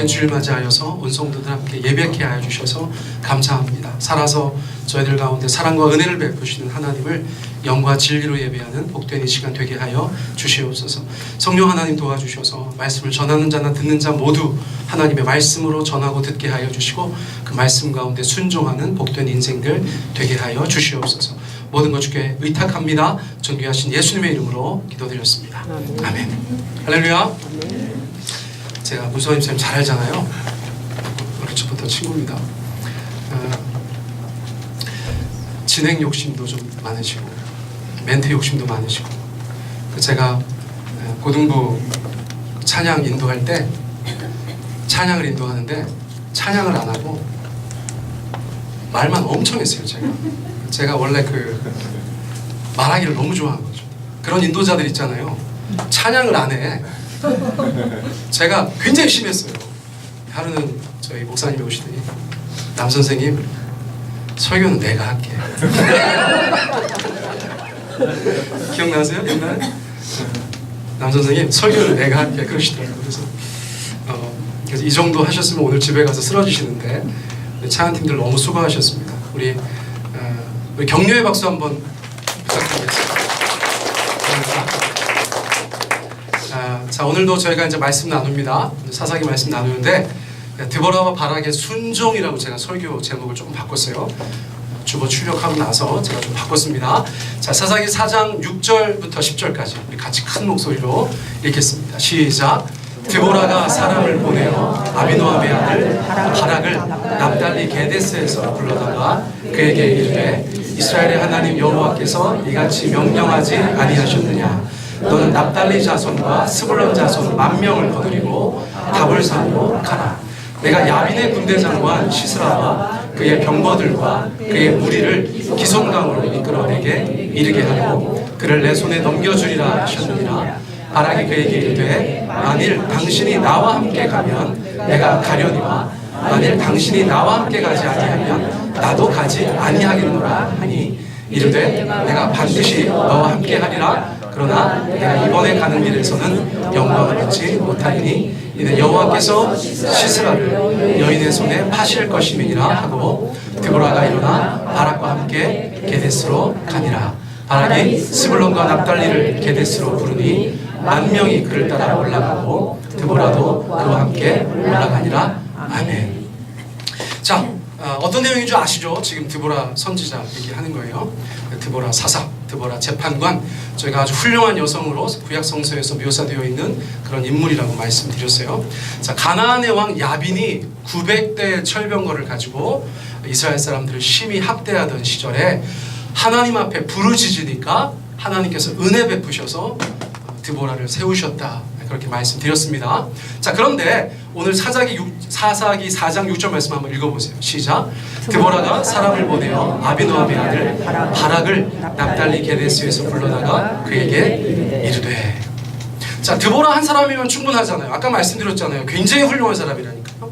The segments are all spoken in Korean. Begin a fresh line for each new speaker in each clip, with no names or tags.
복된 주일 맞이하여서 온 성도들 함께 예배케 하여 주셔서 감사합니다. 살아서 저희들 가운데 사랑과 은혜를 베푸시는 하나님을 영과 진리로 예배하는 복된 이 시간 되게 하여 주시옵소서. 성령 하나님 도와주셔서 말씀을 전하는 자나 듣는 자 모두 하나님의 말씀으로 전하고 듣게 하여 주시고 그 말씀 가운데 순종하는 복된 인생들 되게 하여 주시옵소서. 모든 것 주께 의탁합니다. 존귀하신 예수님의 이름으로 기도드렸습니다. 아멘. 할렐루야. 제가 문서님 쌤 잘 알잖아요. 어릴 적부터 친구입니다. 진행 욕심도 좀 많으시고 멘트 욕심도 많으시고, 제가 고등부 찬양 인도할 때 찬양을 인도하는데 찬양을 안 하고 말만 엄청 했어요. 제가 원래 말하기를 너무 좋아하는 거죠. 그런 인도자들 있잖아요. 찬양을 안 해. 제가 굉장히 심했어요. 하루는 저희 목사님이 오시더니 남 선생님 설교는 내가 할게. 기억나세요? 옛날에? 남 선생님 설교는 내가 할게 그러시더라고요. 그래서 이 정도 하셨으면 오늘 집에 가서 쓰러지시는데 찬양팀들 너무 수고하셨습니다. 우리 격려의 박수 한번 부탁드리겠습니다. 자, 오늘도 저희가 이제 말씀 나눕니다. 사사기 말씀 나누는데 드보라와 바락의 순종이라고 제가 설교 제목을 조금 바꿨어요. 주보 출력하고 나서 제가 좀 바꿨습니다. 자, 사사기 4장 6절부터 10절까지 우리 같이 큰 목소리로 읽겠습니다. 시작. 드보라가 사람을 보내어 아비노함의 아들 바락을 납달리 게데스에서 불러다가 그에게 이르되 이스라엘의 하나님 여호와께서 이같이 명령하지 아니하셨느냐. 너는 납달리 자손과 스불론 자손 10,000명을 거느리고 다볼산으로 가라. 내가 야빈의 군대장관 시스라와 그의 병거들과 그의 무리를 기손강으로 이끌어 내게 이르게 하고 그를 내 손에 넘겨주리라 하셨느니라. 바락이 그에게 이르되 만일 당신이 나와 함께 가면 내가 가려니와 만일 당신이 나와 함께 가지 아니하면 나도 가지 아니하겠노라 하니 이르되 내가 반드시 너와 함께 하리라. 그러나 내가 이번에 가는 길에서는 영광을 얻지 못하리니 이는 여호와께서 시스라를 여인의 손에 파실 것임이니라 하고 드보라가 일어나 바락과 함께 게데스로 가니라. 바락이 스불론과 납달리를 게데스로 부르니 10,000명이 그를 따라 올라가고 드보라도 그와 함께 올라가니라. 아멘. 자, 어떤 내용인 줄 아시죠? 지금 드보라 선지자 얘기하는 거예요. 드보라 사사, 드보라 재판관, 저희가 아주 훌륭한 여성으로 구약 성서에서 묘사되어 있는 그런 인물이라고 말씀드렸어요. 자, 가나안의 왕 야빈이 900대 철병거를 가지고 이스라엘 사람들을 심히 학대하던 시절에 하나님 앞에 부르짖으니까 하나님께서 은혜 베푸셔서 드보라를 세우셨다. 그렇게 말씀드렸습니다. 자, 그런데 오늘 사사기 4장 6절 말씀 한번 읽어보세요. 시작. 드보라가 사람을 보내어 아비노함의 아들 바락을 납달리 게데스에서 불러다가 그에게 이르되. 자, 드보라 한 사람이면 충분하잖아요. 아까 말씀드렸잖아요. 굉장히 훌륭한 사람이라니까요.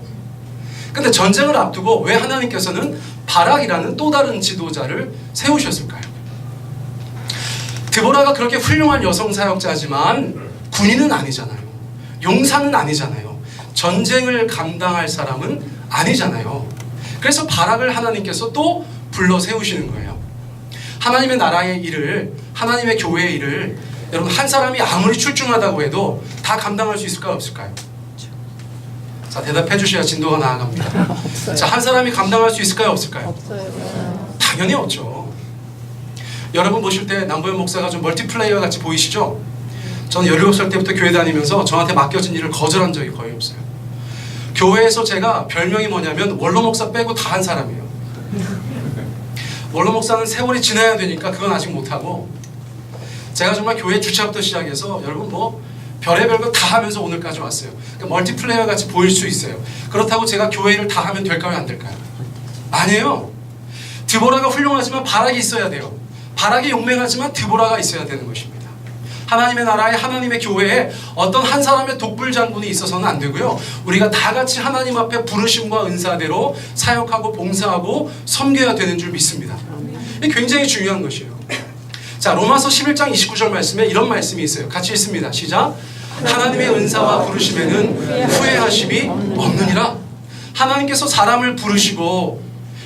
근데 전쟁을 앞두고 왜 하나님께서는 바락이라는 또 다른 지도자를 세우셨을까요? 드보라가 그렇게 훌륭한 여성 사역자지만 군인은 아니잖아요. 용사는 아니잖아요. 전쟁을 감당할 사람은 아니잖아요. 그래서 바락을 하나님께서 또 불러 세우시는 거예요. 하나님의 나라의 일을, 하나님의 교회의 일을 여러분 한 사람이 아무리 출중하다고 해도 다 감당할 수 있을까요? 없을까요? 자, 대답해 주셔야 진도가 나아갑니다. 자, 한 사람이 감당할 수 있을까요? 없을까요?
없어요.
당연히 없죠. 여러분 보실 때 남보현 목사가 좀 멀티플레이어 같이 보이시죠? 저는 17살 때부터 교회 다니면서 저한테 맡겨진 일을 거절한 적이 거의 없어요. 교회에서 제가 별명이 뭐냐면 원로 목사 빼고 다 한 사람이에요. 원로 목사는 세월이 지나야 되니까 그건 아직 못하고, 제가 정말 교회 주차부터 시작해서 여러분 뭐 별의별 거 다 하면서 오늘까지 왔어요. 그러니까 멀티플레이어 같이 보일 수 있어요. 그렇다고 제가 교회 일을 다 하면 될까요? 안 될까요? 아니에요. 드보라가 훌륭하지만 바락이 있어야 돼요. 바락이 용맹하지만 드보라가 있어야 되는 것입니다. 하나님의 나라에, 하나님의 교회에 어떤 한 사람의 독불 장군이 있어서는 안 되고요. 우리가 다 같이 하나님 앞에 부르심과 은사대로 사역하고 봉사하고 섬겨야 되는 줄 믿습니다. 이게 굉장히 중요한 것이에요. 자, 로마서 11장 29절 말씀에 이런 말씀이 있어요. 같이 읽습니다. 시작. 하나님의 은사와 부르심에는 후회하심이 없느니라. 하나님께서 사람을 부르시고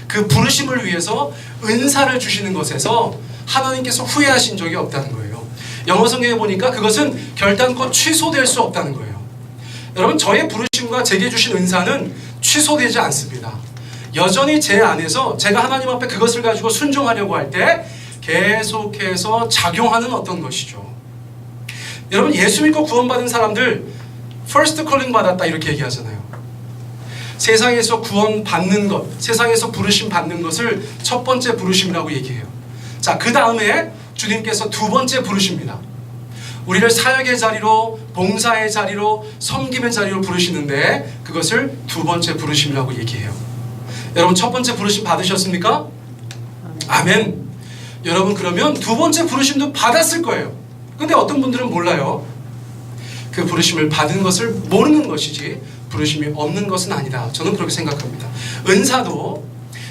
그 부르심을 위해서 은사를 주시는 것에서 하나님께서 후회하신 적이 없다는 거예요. 영어 성경에 보니까 그것은 결단코 취소될 수 없다는 거예요. 여러분, 저의 부르심과 제게 주신 은사는 취소되지 않습니다. 여전히 제 안에서 제가 하나님 앞에 그것을 가지고 순종하려고 할 때 계속해서 작용하는 어떤 것이죠. 여러분, 예수 믿고 구원받은 사람들 first calling 받았다 이렇게 얘기하잖아요. 세상에서 구원받는 것, 세상에서 부르심 받는 것을 첫 번째 부르심이라고 얘기해요. 자, 그 다음에 주님께서 두 번째 부르십니다. 우리를 사역의 자리로, 봉사의 자리로, 섬김의 자리로 부르시는데 그것을 두 번째 부르심이라고 얘기해요. 여러분, 첫 번째 부르심 받으셨습니까? 아멘. 여러분, 그러면 두 번째 부르심도 받았을 거예요. 근데 어떤 분들은 몰라요. 그 부르심을 받은 것을 모르는 것이지 부르심이 없는 것은 아니다. 저는 그렇게 생각합니다. 은사도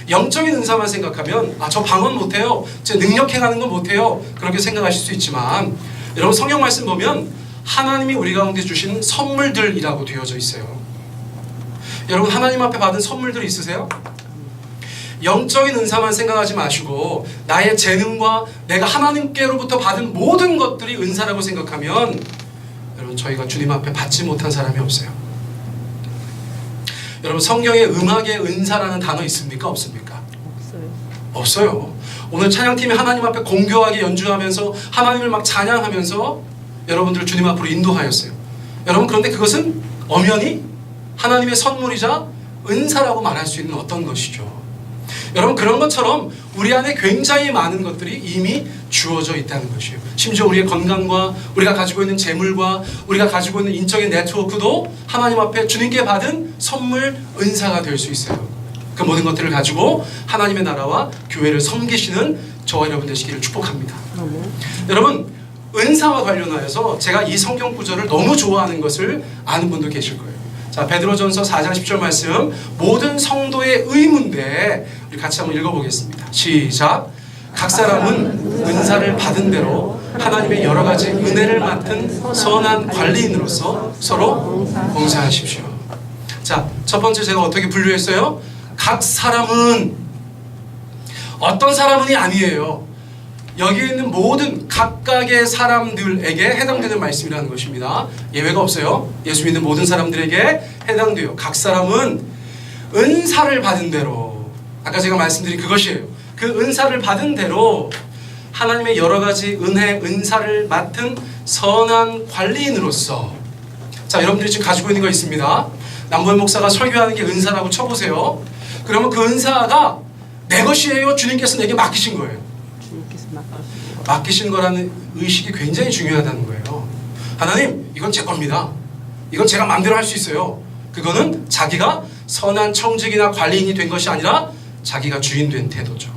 영적인 은사만 생각하면 저 방언 못해요, 제 능력 행하는 건 못해요, 그렇게 생각하실 수 있지만 여러분, 성경 말씀 보면 하나님이 우리 가운데 주신 선물들이라고 되어져 있어요. 여러분, 하나님 앞에 받은 선물들이 있으세요? 영적인 은사만 생각하지 마시고 나의 재능과 내가 하나님께로부터 받은 모든 것들이 은사라고 생각하면 여러분, 저희가 주님 앞에 받지 못한 사람이 없어요. 여러분, 성경에 음악의 은사라는 단어 있습니까? 없습니까? 없어요. 오늘 찬양팀이 하나님 앞에 공교하게 연주하면서 하나님을 막 찬양하면서 여러분들을 주님 앞으로 인도하였어요. 여러분, 그런데 그것은 엄연히 하나님의 선물이자 은사라고 말할 수 있는 어떤 것이죠. 여러분, 그런 것처럼 우리 안에 굉장히 많은 것들이 이미 주어져 있다는 것이에요. 심지어 우리의 건강과 우리가 가지고 있는 재물과 우리가 가지고 있는 인적인 네트워크도 하나님 앞에 주님께 받은 선물, 은사가 될 수 있어요. 그 모든 것들을 가지고 하나님의 나라와 교회를 섬기시는 저와 여러분 되시기를 축복합니다. 여러분, 은사와 관련하여서 제가 이 성경 구절을 너무 좋아하는 것을 아는 분도 계실 거예요. 자, 베드로전서 4장 10절 말씀, 모든 성도의 의무인데 우리 같이 한번 읽어보겠습니다. 시작. 각 사람은 은사를 받은 대로 하나님의 여러 가지 은혜를 맡은 선한 관리인으로서 서로 봉사하십시오. 자, 첫 번째 제가 어떻게 분류했어요? 각 사람은, 어떤 사람은이 아니에요. 여기 있는 모든 각각의 사람들에게 해당되는 말씀이라는 것입니다. 예외가 없어요. 예수 믿는 모든 사람들에게 해당돼요. 각 사람은 은사를 받은 대로, 아까 제가 말씀드린 그것이에요. 그 은사를 받은 대로 하나님의 여러 가지 은혜, 은사를 맡은 선한 관리인으로서. 자, 여러분들이 지금 가지고 있는 거 있습니다. 남보현 목사가 설교하는 게 은사라고 쳐보세요. 그러면 그 은사가 내 것이에요? 주님께서 내게 맡기신 거예요? 맡기신 거라는 의식이 굉장히 중요하다는 거예요. 하나님, 이건 제 겁니다. 이건 제가 마음대로 할 수 있어요. 그거는 자기가 선한 청직이나 관리인이 된 것이 아니라 자기가 주인 된 태도죠.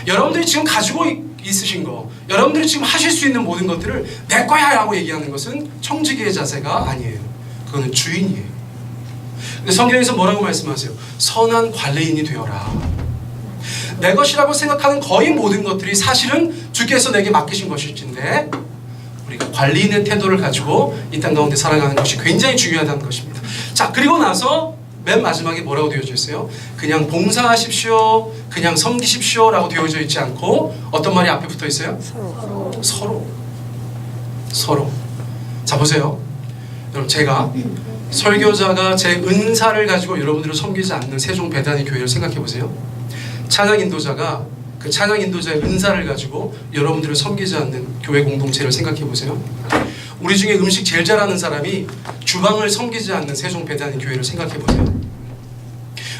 여러분들이 지금 가지고 있으신 거, 여러분들이 지금 하실 수 있는 모든 것들을 내 거야 라고 얘기하는 것은 청지기의 자세가 아니에요. 그거는 주인이에요. 근데 성경에서 뭐라고 말씀하세요? 선한 관리인이 되어라. 내 것이라고 생각하는 거의 모든 것들이 사실은 주께서 내게 맡기신 것일진데 우리가 관리인의 태도를 가지고 이 땅 가운데 살아가는 것이 굉장히 중요하다는 것입니다. 자, 그리고 나서 맨 마지막에 뭐라고 되어져 있어요? 그냥 봉사하십시오, 그냥 섬기십시오 라고 되어져 있지 않고 어떤 말이 앞에 붙어 있어요? 서로. 자, 보세요. 여러분, 제가 설교자가 제 은사를 가지고 여러분들을 섬기지 않는 세종 배단위 교회를 생각해 보세요. 찬양 인도자가 그 찬양 인도자의 은사를 가지고 여러분들을 섬기지 않는 교회 공동체를 생각해 보세요. 우리 중에 음식 제일 잘하는 사람이 주방을 섬기지 않는 세종 배단위 교회를 생각해 보세요.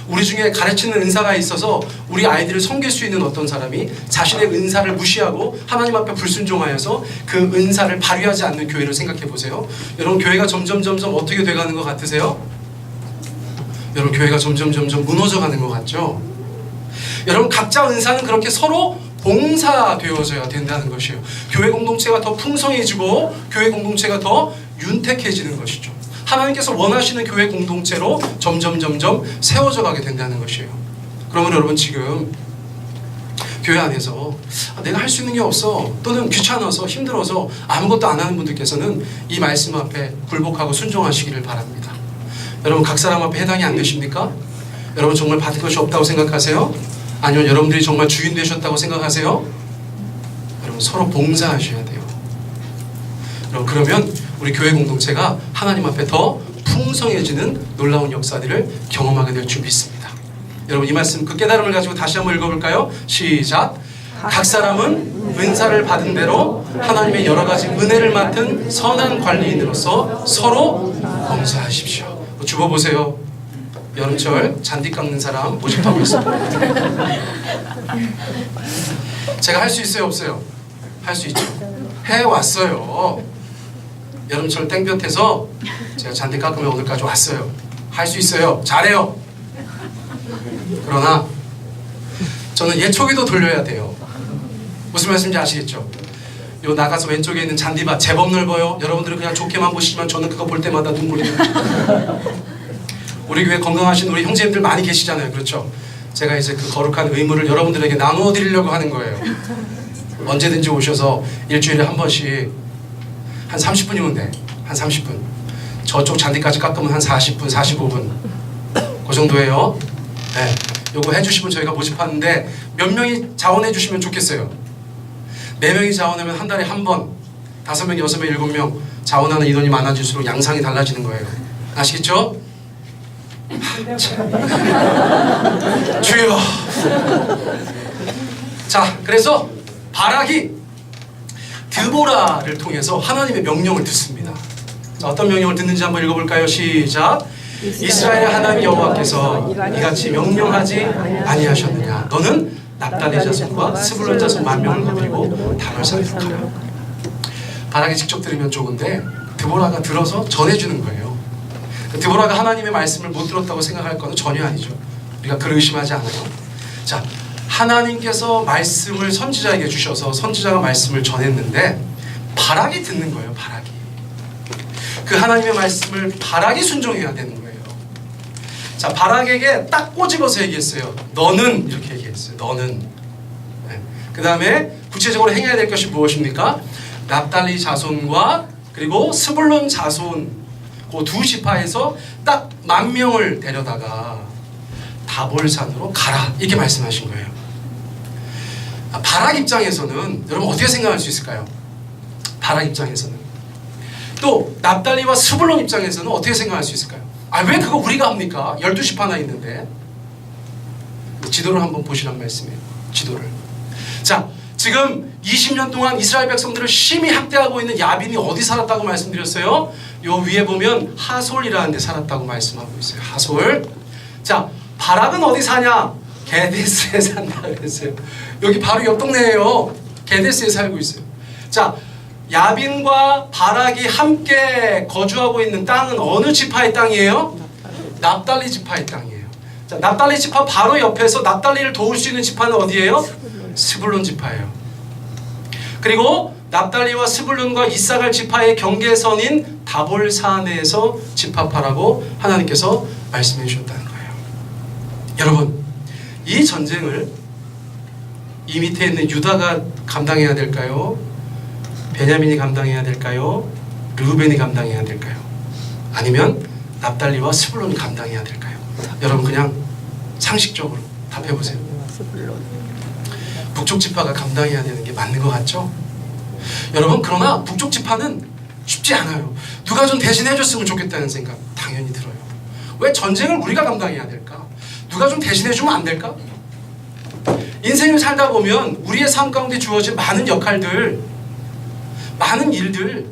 우리 중에 가르치는 은사가 있어서 우리 아이들을 섬길 수 있는 어떤 사람이 자신의 은사를 무시하고 하나님 앞에 불순종하여서 그 은사를 발휘하지 않는 교회를 생각해 보세요. 여러분, 교회가 점점 어떻게 돼가는 것 같으세요? 여러분, 교회가 점점 무너져가는 것 같죠? 여러분, 각자 은사는 그렇게 서로 봉사되어져야 된다는 것이에요. 교회 공동체가 더 풍성해지고 교회 공동체가 더 윤택해지는 것이죠. 하나님께서 원하시는 교회 공동체로 점점 세워져 가게 된다는 것이에요. 그러면 여러분, 지금 교회 안에서 내가 할 수 있는 게 없어 또는 귀찮아서 힘들어서 아무것도 안 하는 분들께서는 이 말씀 앞에 굴복하고 순종하시기를 바랍니다. 여러분 각 사람 앞에 해당이 안 되십니까? 여러분 정말 받을 것이 없다고 생각하세요? 아니면 여러분들이 정말 주인 되셨다고 생각하세요? 여러분 서로 봉사하셔야 돼요. 여러분 그러면 우리 교회 공동체가 하나님 앞에 더 풍성해지는 놀라운 역사들을 경험하게 될 줄 믿습니다. 여러분 이 말씀 그 깨달음을 가지고 다시 한번 읽어볼까요? 시작! 각 사람은 은사를 받은 대로 하나님의 여러 가지 은혜를 맡은 선한 관리인으로서 서로 봉사하십시오. 주워보세요. 여름철 잔디 깎는 사람 모집하고 있습니다. 제가 할 수 있어요? 없어요? 할 수 있죠. 해왔어요. 여름철 땡볕에서 제가 잔디 깎으면 오늘까지 왔어요. 할 수 있어요. 잘해요. 그러나 저는 예초기도 돌려야 돼요. 무슨 말씀인지 아시겠죠? 요 나가서 왼쪽에 있는 잔디밭 제법 넓어요. 여러분들은 그냥 좋게만 보시지만 저는 그거 볼 때마다 눈물이 나요. 우리 교회 건강하신 우리 형제님들 많이 계시잖아요. 그렇죠? 제가 이제 그 거룩한 의무를 여러분들에게 나누어 드리려고 하는 거예요. 언제든지 오셔서 일주일에 한 번씩 한 30분이면 돼. 한 30분. 저쪽 잔디까지 깎으면 한 40분, 45분. 그 정도예요. 네. 요거 해주시면 저희가 모집하는데 몇 명이 자원해 주시면 좋겠어요. 4명이 자원하면 한 달에 한 번, 5명, 6명, 7명 자원하는 인원이 많아질수록 양상이 달라지는 거예요. 아시겠죠? 주여. 자, 그래서 바락이 드보라를 통해서 하나님의 명령을 듣습니다. 자, 어떤 명령을 듣는지 한번 읽어볼까요? 시작. 이스라엘 하나님 여호와께서 이같이 명령하지 아니하셨느냐? 너는 납달리 자손과 스불론 자손 10,000명을 거느리고 단을 사륙하라. 바락이 직접 들으면 좋은데 드보라가 들어서 전해주는 거예요. 드보라가 하나님의 말씀을 못 들었다고 생각할 것은 전혀 아니죠. 우리가 그를 의심하지 않아요. 자, 하나님께서 말씀을 선지자에게 주셔서 선지자가 말씀을 전했는데 바락이 듣는 거예요. 바락이. 그 하나님의 말씀을 바락이 순종해야 되는 거예요. 자, 바락에게 딱 꼬집어서 얘기했어요. 너는 이렇게 얘기했어요. 너는. 네. 그 다음에 구체적으로 행해야 될 것이 무엇입니까? 납달리 자손과 그리고 스불론 자손 그 두 지파에서 딱 10,000명을 데려다가 다볼산으로 가라 이렇게 말씀하신 거예요. 바락 입장에서는 여러분 어떻게 생각할 수 있을까요? 바락 입장에서는 또 납달리와 스불론 입장에서는 어떻게 생각할 수 있을까요? 왜 그거 우리가 합니까? 12지파나 있는데. 지도를 한번 보시란 말씀이에요. 지도를. 자, 지금 20년 동안 이스라엘 백성들을 심히 학대하고 있는 야빈이 어디 살았다고 말씀드렸어요? 요 위에 보면 하솔이라는 데 살았다고 말씀하고 있어요. 하솔. 자, 바락은 어디 사냐? 게데스에 산다 그랬어요. 여기 바로 옆 동네예요. 게데스에 살고 있어요. 자, 야빈과 바락이 함께 거주하고 있는 땅은 어느 지파의 땅이에요? 납달리 지파의 땅이에요. 자, 납달리 지파 바로 옆에서 납달리를 도울 수 있는 지파는 어디예요? 스불론 지파예요. 그리고 납달리와 스불론과 이사갈 지파의 경계선인 다볼산에서 집합하라고 하나님께서 말씀해 주셨다는 거예요. 여러분, 이 전쟁을 이 밑에 있는 유다가 감당해야 될까요? 베냐민이 감당해야 될까요? 르우벤이 감당해야 될까요? 아니면 납달리와 스불론이 감당해야 될까요? 여러분 그냥 상식적으로 답해보세요. 북쪽 지파가 감당해야 되는 게 맞는 것 같죠? 여러분 그러나 북쪽 지파는 쉽지 않아요. 누가 좀 대신해줬으면 좋겠다는 생각 당연히 들어요. 왜 전쟁을 우리가 감당해야 될까? 누가 좀 대신해주면 안 될까? 인생을 살다 보면 우리의 삶 가운데 주어진 많은 역할들, 많은 일들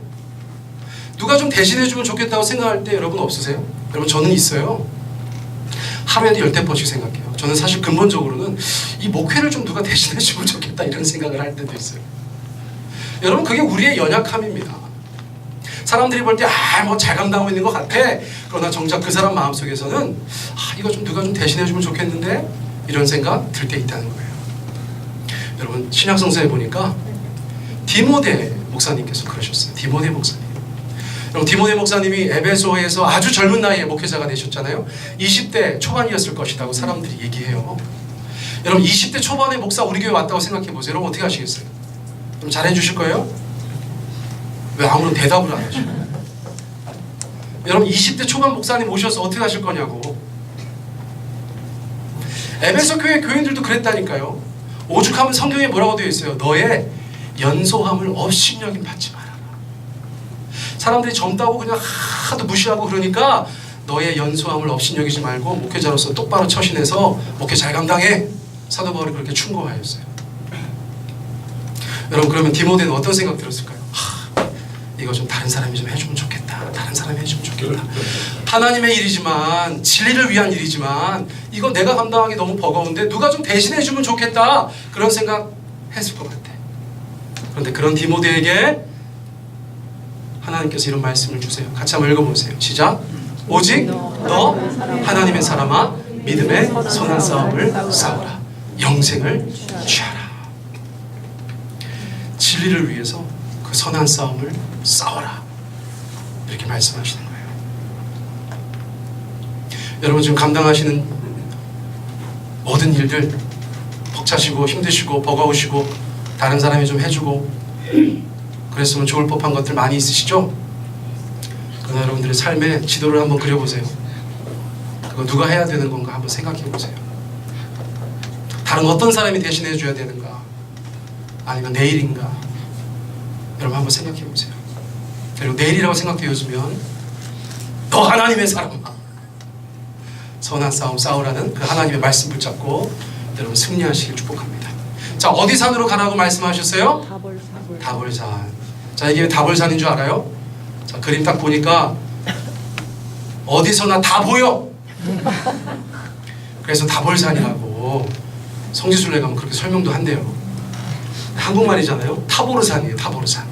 누가 좀 대신해주면 좋겠다고 생각할 때 여러분 없으세요? 여러분 저는 있어요. 하루에도 10번씩 생각해요. 저는 사실 근본적으로는 이 목회를 좀 누가 대신해주면 좋겠다 이런 생각을 할 때도 있어요. 여러분 그게 우리의 연약함입니다. 사람들이 볼 때 뭐 잘 감당하고 있는 것 같아. 그러나 정작 그 사람 마음속에서는 이거 좀 누가 좀 대신해주면 좋겠는데 이런 생각 들 때 있다는 거예요. 여러분 신약성서에 보니까 디모데 목사님께서 그러셨어요. 디모데 목사님. 여러분 디모데 목사님이 에베소에서 아주 젊은 나이에 목회자가 되셨잖아요. 20대 초반이었을 것이라고 사람들이 얘기해요. 여러분 20대 초반에 목사 우리 교회 왔다고 생각해 보세요. 여러분 어떻게 하시겠어요? 그럼 잘해 주실 거예요? 왜 아무런 대답을 안 하셔요? 여러분 20대 초반 목사님 오셔서 어떻게 하실 거냐고. 에베소 교회 교인들도 그랬다니까요. 오죽하면 성경에 뭐라고 되어 있어요? 너의 연소함을 업신여김 받지 말아라. 사람들이 젊다고 그냥 하도 무시하고 그러니까 너의 연소함을 업신여기지 말고 목회자로서 똑바로 처신해서 목회 잘 감당해. 사도 바울이 그렇게 충고하였어요. 여러분 그러면 디모데는 어떤 생각 들었을까요? 이거 좀 다른 사람이 좀 해주면 좋겠다. 다른 사람이 해주면 좋겠다. 하나님의 일이지만 진리를 위한 일이지만 이거 내가 감당하기 너무 버거운데 누가 좀 대신해주면 좋겠다. 그런 생각 했을 것 같아. 그런데 그런 디모데에게 하나님께서 이런 말씀을 주세요. 같이 한번 읽어보세요. 시작. 오직 너 하나님의 사람아 믿음의 선한 싸움을 싸우라. 영생을 취하라. 진리를 위해서 그 선한 싸움을 싸워라. 이렇게 말씀하시는 거예요. 여러분 지금 감당하시는 모든 일들 벅차시고 힘드시고 버거우시고 다른 사람이 좀 해주고 그랬으면 좋을 법한 것들 많이 있으시죠? 그러나 여러분들의 삶의 지도를 한번 그려보세요. 그거 누가 해야 되는 건가 한번 생각해 보세요. 다른 어떤 사람이 대신해 줘야 되는가? 아니면 내일인가? 여러분 한번 생각해 보세요. 그리고 내일이라고 생각되어지면 너 하나님의 사람아 선한 싸움 싸우라는 그 하나님의 말씀 붙잡고 여러분 승리하시길 축복합니다. 자, 어디 산으로 가라고 말씀하셨어요? 다볼산. 자, 이게 왜 다볼산인 줄 알아요? 자, 그림 딱 보니까 어디서나 다 보여. 그래서 다볼산이라고 성지순례 가면 그렇게 설명도 한대요. 한국말이잖아요. 타보르산이에요. 타보르산.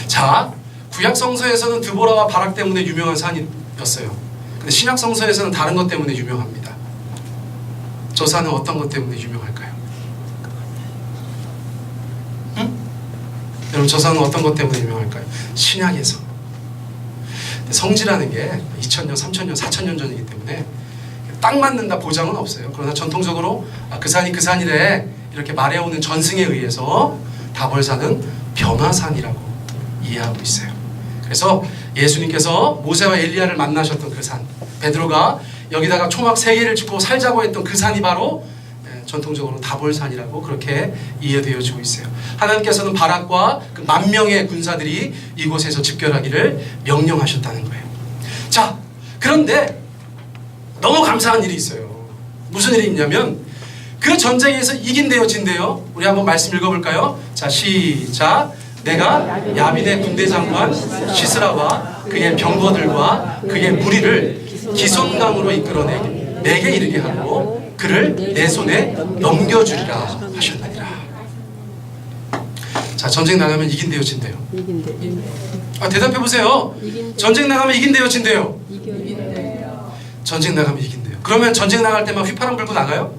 자, 구약 성서에서는 드보라와 바락 때문에 유명한 산이었어요. 근데 신약 성서에서는 다른 것 때문에 유명합니다. 저 산은 어떤 것 때문에 유명할까요? 응? 여러분 저 산은 어떤 것 때문에 유명할까요? 신약에서. 성지라는 게 2000년, 3000년, 4000년 전이기 때문에 딱 맞는다 보장은 없어요. 그러나 전통적으로 그 산이 그 산이래 이렇게 말해오는 전승에 의해서 다볼산은 변화산이라고 이해하고 있어요. 그래서 예수님께서 모세와 엘리야를 만나셨던 그 산, 베드로가 여기다가 초막 3개를 짓고 살자고 했던 그 산이 바로 전통적으로 다볼산이라고 그렇게 이해되어지고 있어요. 하나님께서는 바락과 그 10,000명의 군사들이 이곳에서 집결하기를 명령하셨다는 거예요. 자, 그런데 너무 감사한 일이 있어요. 무슨 일이 있냐면 그 전쟁에서 이긴대요, 진대요? 우리 한번 말씀 읽어볼까요? 자, 시작. 내가 야빈의 군대 장관 시스라와 그의 병거들과 그의 무리를 기손강으로 이끌어내게 내게 이르게 하고 그를 내 손에 넘겨주리라 하셨느니라. 자, 전쟁 나가면 이긴대요, 진대요? 아, 대답해 보세요. 전쟁 나가면 이긴대요, 진대요? 전쟁 나가면 이긴대요. 그러면 전쟁 나갈 때만 휘파람 불고 나가요?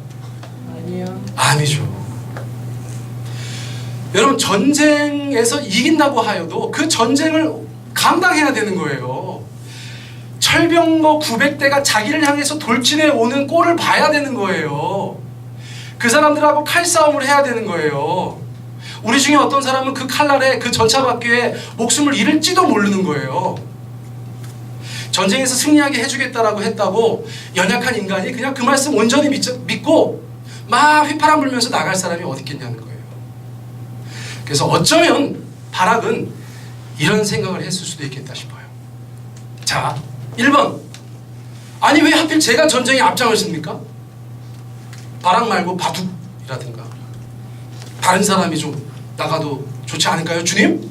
아니죠. 여러분 전쟁에서 이긴다고 하여도 그 전쟁을 감당해야 되는 거예요. 철병거 900대가 자기를 향해서 돌진해 오는 꼴을 봐야 되는 거예요. 그 사람들하고 칼싸움을 해야 되는 거예요. 우리 중에 어떤 사람은 그 칼날에 그 전차바퀴에 목숨을 잃을지도 모르는 거예요. 전쟁에서 승리하게 해주겠다라고 했다고 연약한 인간이 그냥 그 말씀 온전히 믿고 막 휘파람 불면서 나갈 사람이 어디 있겠냐는 거예요. 그래서 어쩌면 바락은 이런 생각을 했을 수도 있겠다 싶어요. 자, 1번. 아니 왜 하필 제가 전쟁에 앞장을 씁니까? 바락 말고 바둑이라든가 다른 사람이 좀 나가도 좋지 않을까요, 주님?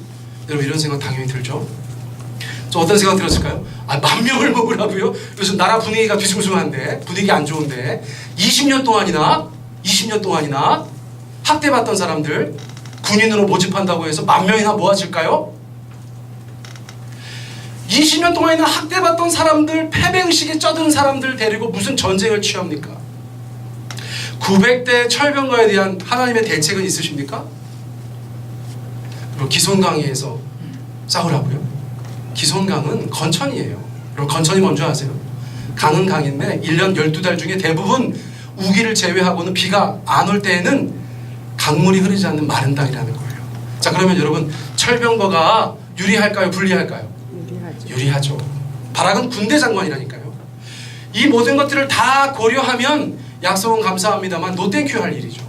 여러분 이런 생각 당연히 들죠. 저 어떤 생각 들었을까요? 아, 10,000명을 먹으라고요? 요즘 나라 분위기가 뒤숭숭한데, 분위기 안 좋은데 20년 동안이나 학대받던 사람들 군인으로 모집한다고 해서 10,000명이나 모아질까요? 20년 동안이나 학대받던 사람들, 패배의식에 쩌든 사람들 데리고 무슨 전쟁을 취합니까? 900대 철병거에 대한 하나님의 대책은 있으십니까? 그리고 기손강에서 싸우라고요? 기손강은 건천이에요. 그럼 건천이 뭔지 아세요? 강은 강인데 1년 12달 중에 대부분 우기를 제외하고는 비가 안 올 때에는 강물이 흐르지 않는 마른 땅이라는 거예요. 자, 그러면 여러분 철병거가 유리할까요? 불리할까요? 유리하죠. 바락은 군대 장관이라니까요. 이 모든 것들을 다 고려하면 약속은 감사합니다만 노땡큐 할 일이죠.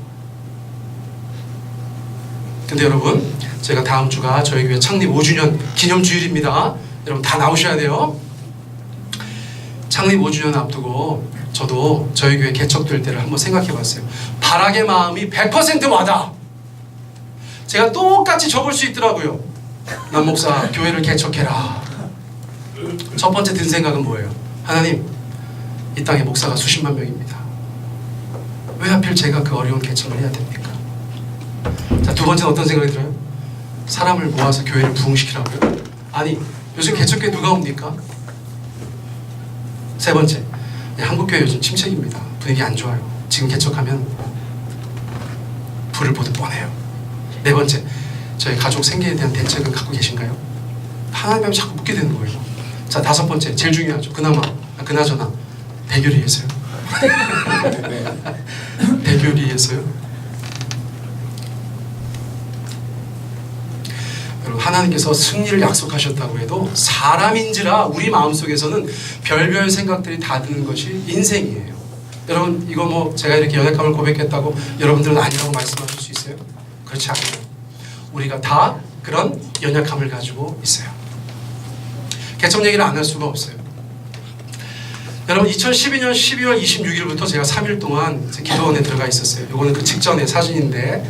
근데 여러분, 제가 다음 주가 저희 교회 창립 5주년 기념주일입니다. 여러분 다 나오셔야 돼요. 창립 5주년 앞두고 저도 저희 교회 개척될 때를 한번 생각해 봤어요. 바락의 마음이 100% 와다. 제가 똑같이 적을 수 있더라고요. 남 목사 교회를 개척해라. 첫 번째 든 생각은 뭐예요? 하나님, 이 땅에 목사가 수십만 명입니다. 왜 하필 제가 그 어려운 개척을 해야 됩니까? 자, 두 번째는 어떤 생각이 들어요? 사람을 모아서 교회를 부흥시키라고요? 아니, 요즘 개척교회 누가 옵니까? 세 번째, 한국교회 요즘 침체입니다. 분위기 안 좋아요. 지금 개척하면 불을 보듯 뻔해요. 네 번째, 저희 가족 생계에 대한 대책은 갖고 계신가요? 하나님이 자꾸 묻게 되는 거예요. 자, 다섯 번째, 제일 중요하죠. 그나저나 대교리에서요. 대교리에서요. 여러분, 하나님께서 승리를 약속하셨다고 해도 사람인지라 우리 마음속에서는 별별 생각들이 다 드는 것이 인생이에요. 여러분, 이거 뭐 제가 이렇게 연약함을 고백했다고 여러분들은 아니라고 말씀하실 수 있어요? 그렇지 않아요. 우리가 다 그런 연약함을 가지고 있어요. 개척 얘기를 안 할 수가 없어요. 여러분, 2012년 12월 26일부터 제가 3일 동안 기도원에 들어가 있었어요. 이거는 그 직전의 사진인데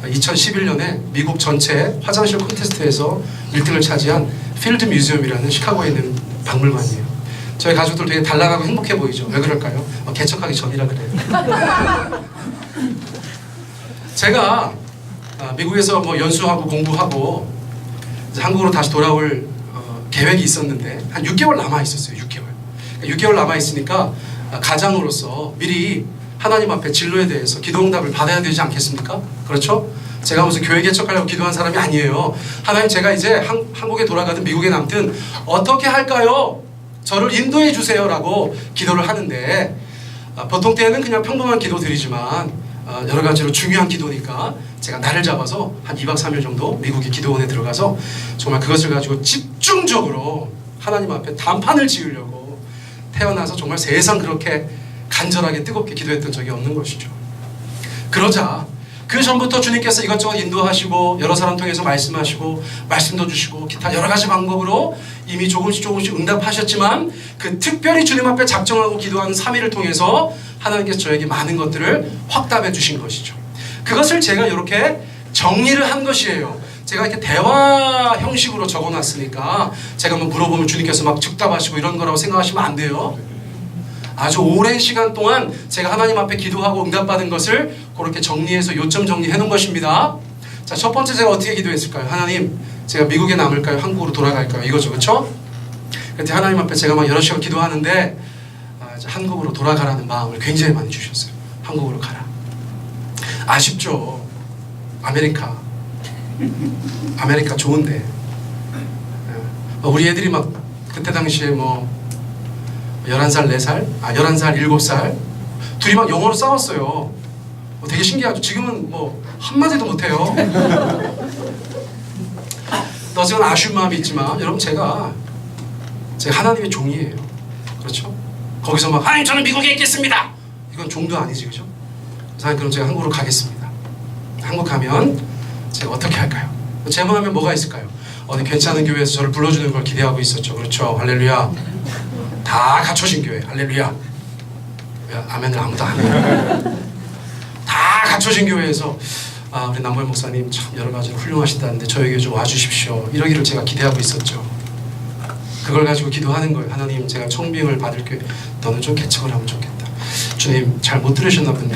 2011년에 미국 전체 화장실 콘테스트에서 1등을 차지한 필드 뮤지엄이라는 시카고에 있는 박물관이에요. 저희 가족들 되게 단란하고 행복해 보이죠? 왜 그럴까요? 개척하기 전이라 그래요. 제가 미국에서 뭐 연수하고 공부하고 이제 한국으로 다시 돌아올 계획이 있었는데 한 6개월 남아 있었어요. 6개월 남아 있으니까 가장으로서 미리 하나님 앞에 진로에 대해서 기도 응답을 받아야 되지 않겠습니까? 그렇죠? 제가 무슨 교회 개척하려고 기도한 사람이 아니에요. 하나님, 제가 이제 한국에 돌아가든 미국에 남든 어떻게 할까요? 저를 인도해 주세요 라고 기도를 하는데 보통 때는 그냥 평범한 기도 드리지만 여러 가지로 중요한 기도니까 제가 날을 잡아서 한 2박 3일 정도 미국의 기도원에 들어가서 정말 그것을 가지고 집중적으로 하나님 앞에 단판을 지으려고 태어나서 정말 세상 그렇게 간절하게 뜨겁게 기도했던 적이 없는 것이죠. 그러자 그 전부터 주님께서 이것저것 인도하시고 여러 사람 통해서 말씀하시고 말씀도 주시고 기타 여러 가지 방법으로 이미 조금씩 응답하셨지만 그 특별히 주님 앞에 작정하고 기도하는 3일을 통해서 하나님께서 저에게 많은 것들을 확답해 주신 것이죠. 그것을 제가 이렇게 정리를 한 것이에요. 제가 이렇게 대화 형식으로 적어놨으니까 제가 뭐 물어보면 주님께서 막 즉답하시고 이런 거라고 생각하시면 안 돼요. 아주 오랜 시간 동안 제가 하나님 앞에 기도하고 응답받은 것을 그렇게 정리해서 요점 정리해 놓은 것입니다. 자, 첫 번째 제가 어떻게 기도했을까요? 하나님, 제가 미국에 남을까요? 한국으로 돌아갈까요? 이거죠, 그렇죠? 그때 하나님 앞에 제가 막 여러 시간 기도하는데 이제 한국으로 돌아가라는 마음을 굉장히 많이 주셨어요. 한국으로 가라. 아쉽죠. 아메리카 좋은데 우리 애들이 막 그때 당시에 뭐 11살, 4살, 11살, 7살 둘이 막 영어로 싸웠어요. 되게 신기하죠. 지금은 뭐 한마디도 못해요. 너지건 아쉬운 마음이 있지만 여러분, 제가 하나님의 종이에요. 그렇죠? 거기서 막 하나님, 저는 미국에 있겠습니다. 이건 종도 아니지, 그죠? 그럼 제가 한국으로 가겠습니다. 한국 가면 제가 어떻게 할까요? 제 마음에 뭐가 있을까요? 어디 괜찮은 교회에서 저를 불러주는 걸 기대하고 있었죠. 그렇죠? 할렐루야. 다 갖춰진 교회. 할렐루야. 아멘을 아무도 안 해요. 다 갖춰진 교회에서 우리 남보일 목사님 참 여러 가지로 훌륭하시다는데 저에게 좀 와주십시오. 이러기를 제가 기대하고 있었죠. 그걸 가지고 기도하는 거예요. 하나님, 제가 청빙을 받을 교회 너는 좀 개척을 하면 좋겠다. 주님, 잘 못 들으셨나 본데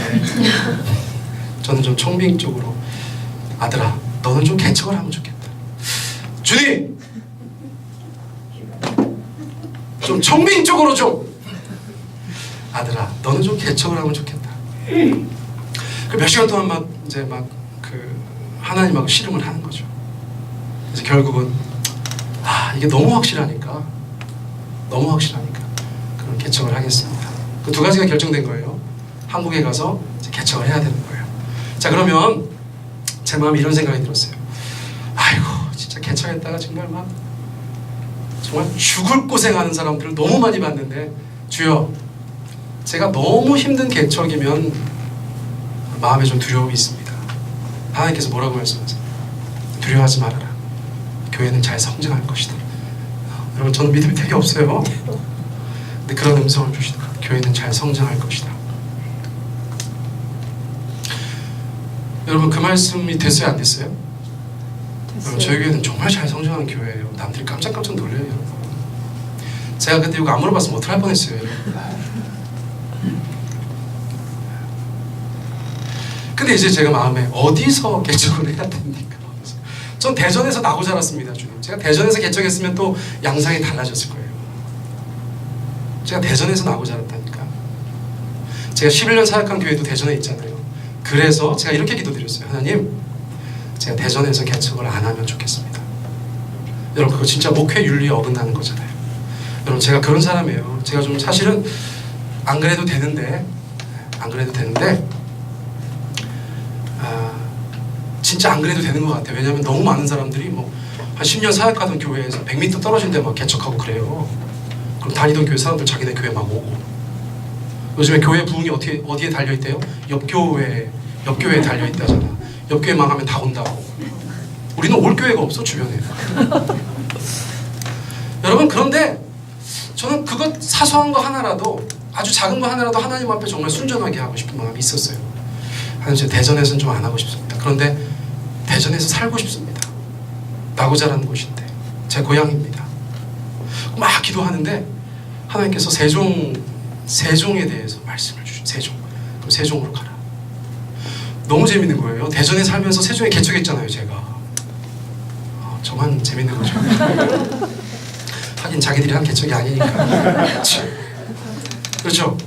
저는 좀 청빙 쪽으로, 아들아 너는 좀 개척을 하면 좋겠다. 주님, 좀 청빙 쪽으로 좀, 아들아 너는 좀 개척을 하면 좋겠다. 그 몇 시간 동안 막 이제 하나님하고 씨름을 하는 거죠. 그래서 결국은 이게 너무 확실하니까 그럼 개척을 하겠습니다. 그 두 가지가 결정된 거예요. 한국에 가서 이제 개척을 해야 되는 거예요. 자, 그러면 제 마음에 이런 생각이 들었어요. 아이고, 진짜 개척했다가 정말 죽을 고생하는 사람들을 너무 많이 봤는데, 주여, 제가 너무 힘든 개척이면 마음에 좀 두려움이 있습니다. 하나님께서 뭐라고 말씀하세요? 두려워하지 말아라. 교회는 잘 성장할 것이다. 여러분, 저는 믿음이 되게 없어요. 근데 그런 음성을 주시더라고요. 교회는 잘 성장할 것이다. 여러분, 그 말씀이 됐어요, 안 됐어요? 여러분, 저희 교회는 정말 잘 성장하는 교회예요. 남들이 깜짝깜짝 놀래요. 제가 그때 이거 안 물어봤으면 어떡할 뻔했어요. 근데 이제 제가 마음에 어디서 개척을 해야 됩니까? 전 대전에서 나고 자랐습니다, 주님. 제가 대전에서 개척했으면 또 양상이 달라졌을 거예요. 제가 대전에서 나고 자랐다니까. 제가 11년 사역한 교회도 대전에 있잖아요. 그래서 제가 이렇게 기도드렸어요. 하나님, 제가 대전에서 개척을 안 하면 좋겠습니다. 여러분, 그거 진짜 목회 윤리에 어긋나는 거잖아요. 여러분, 제가 그런 사람이에요. 제가 좀 사실은 안 그래도 되는데 진짜 안 그래도 되는 것 같아요. 왜냐하면 너무 많은 사람들이 한 10년 사역하던 교회에서 100m 떨어진 데 막 개척하고 그래요. 그럼 다니던 교회 사람들 자기네 교회 막 오고. 요즘에 교회 부흥이 어디에 달려있대요? 옆교회에 달려있다잖아. 옆교회 망하면 다 온다고. 우리는 올 교회가 없어, 주변에. 여러분, 그런데 저는 그것 사소한 거 하나라도, 아주 작은 거 하나라도 하나님 앞에 정말 순전하게 하고 싶은 마음이 있었어요. 하나님, 대전에서는 좀 안 하고 싶습니다. 그런데 대전에서 살고 싶습니다. 나고 자란 곳인데 제 고향입니다. 막 기도하는데 하나님께서 세종에 대해서 말씀을 주신. 그럼 세종으로 가라. 너무 재밌는 거예요. 대전에 살면서 세종에 개척했잖아요, 제가. 저만 재밌는 거죠. 하긴 자기들이 한 개척이 아니니까. 그렇죠?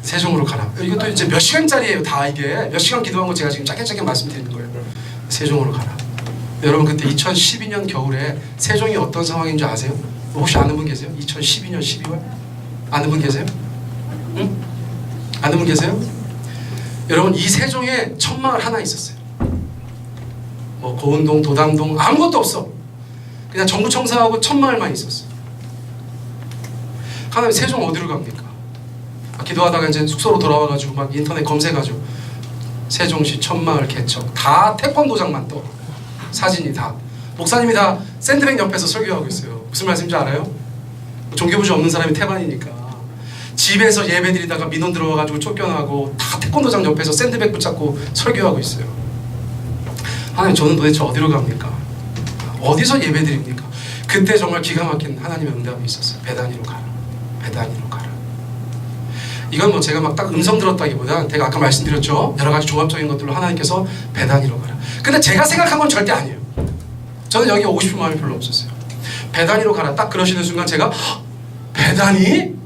세종으로 가라. 이것도 이제 몇 시간짜리예요, 다 이게. 몇 시간 기도한 거 제가 지금 짧게 말씀드리는 거예요. 세종으로 가라. 여러분, 그때 2012년 겨울에 세종이 어떤 상황인 줄 아세요? 혹시 아는 분 계세요? 2012년 12월? 아는 분 계세요? 응? 아는 분 계세요? 여러분, 이 세종에 천막을 하나 있었어요. 고운동, 도담동 아무것도 없어. 그냥 정부 청사하고 천막을만 있었어. 하나님, 세종 어디로 갑니까? 기도하다가 이제 숙소로 돌아와가지고 막 인터넷 검색해가지고 세종시 천마을 개척, 다 태권도장만 떠. 사진이 다. 목사님이 다 샌드백 옆에서 설교하고 있어요. 무슨 말씀인지 알아요? 종교부지 없는 사람이 태반이니까 집에서 예배드리다가 민원 들어와가지고 쫓겨나고 다 태권도장 옆에서 샌드백 붙잡고 설교하고 있어요. 하나님, 저는 도대체 어디로 갑니까? 어디서 예배드립니까? 그때 정말 기가 막힌 하나님의 응답이 있었어요. 베다니로 가라. 베다니로 가라. 이건 제가 막 딱 음성 들었다기보다 제가 아까 말씀드렸죠. 여러 가지 종합적인 것들로 하나님께서 베다니로 가라. 근데 제가 생각한 건 절대 아니에요. 저는 여기 오고 싶은 마음이 별로 없었어요. 베다니로 가라. 딱 그러시는 순간 제가 베다니?